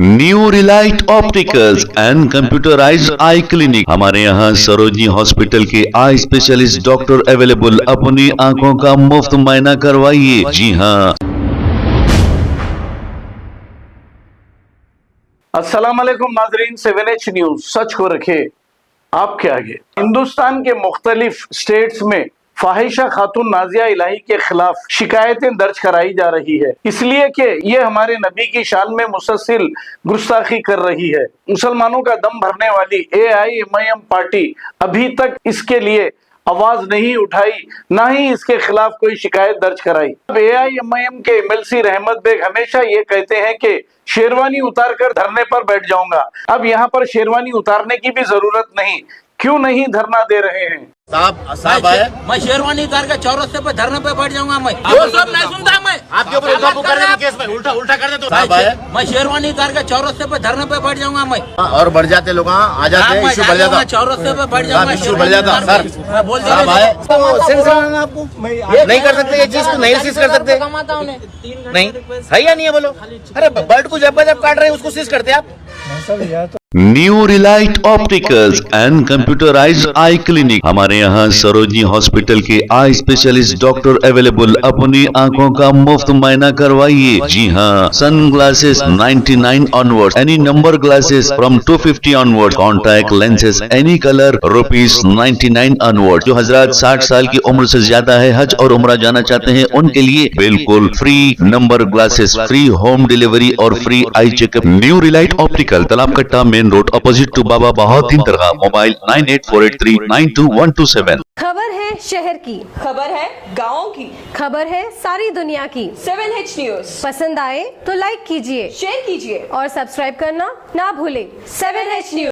New Relight opticals and computerised I clinic. हमारे यहाँ Sarojini hospital के आई स्पेशलिस्ट डॉक्टर अवेलेबल। अपनी आंखों का मुफ्त मुआयना करवाइए। जी हाँ। अस्सलाम वालेकुम नाजरीन, 7H न्यूज सच को रखे आपके आगे। हिंदुस्तान के मुख्तलिफ स्टेट्स में फाहिशा खातून नाजिया इलाही के खिलाफ शिकायतें दर्ज कराई जा रही है, इसलिए कि ये हमारे नबी की शान में मुसलसल गुस्ताखी कर रही है। मुसलमानों का दम भरने वाली AIMIM पार्टी अभी तक इसके लिए आवाज नहीं उठाई, ना ही इसके खिलाफ कोई शिकायत दर्ज कराई। अब AIMIM के MLC रहमत बेग हमेशा ये कहते हैं कि शेरवानी उतार कर धरने पर बैठ जाऊंगा। अब यहाँ पर शेरवानी उतारने की भी जरूरत नहीं, क्यों नहीं धरना दे रहे हैं? साहब आए, मैं शेरवानी उतार के चौरस्ते पे धरने पे बैठ जाऊंगा। मैं वो सब नहीं सुनता। मैं आपके ऊपर केस में उल्टा कर दे तो साहब आए, मैं शेरवानी उतार के चौरस्ते पे धरने पे बैठ जाऊंगा। मैं और बढ़ जाते लोग आ जाते हैं, इशू बढ़ जाता, चौरस्ते पे बैठ जाऊंगा, इशू बढ़ जाता। सर बोल साहब आए, आपको नहीं कर सकते, ये चीज को नहीं सीज कर सकते। नहीं है या नहीं है बोलो? अरे बर्ड को जब काट रहे हैं उसको सीज करते आप। New Relight opticals and computerised I clinic. हमारे यहाँ सरोजनी हॉस्पिटल के आई स्पेशलिस्ट डॉक्टर अवेलेबल। अपनी आंखों का मुफ्त मुआयना करवाइए। जी हाँ। Sunglasses 99 onward, any number glasses from 250 onward, contact lenses any colour ₹99 onward. जो हजरात 60 साल की उम्र से ज्यादा है, हज और उम्रा जाना चाहते हैं, उनके लिए बिल्कुल free number glasses, free home delivery और free eye checkup. New relight optical, Talab Katta, main road, opposite to Baba Bahauddin Dargah. Mobile 9848392127। खबर है शहर की, खबर है गाँव की, खबर है सारी दुनिया की। 7H न्यूज पसंद आए तो लाइक कीजिए, शेयर कीजिए और सब्सक्राइब करना ना भूलें। 7H news.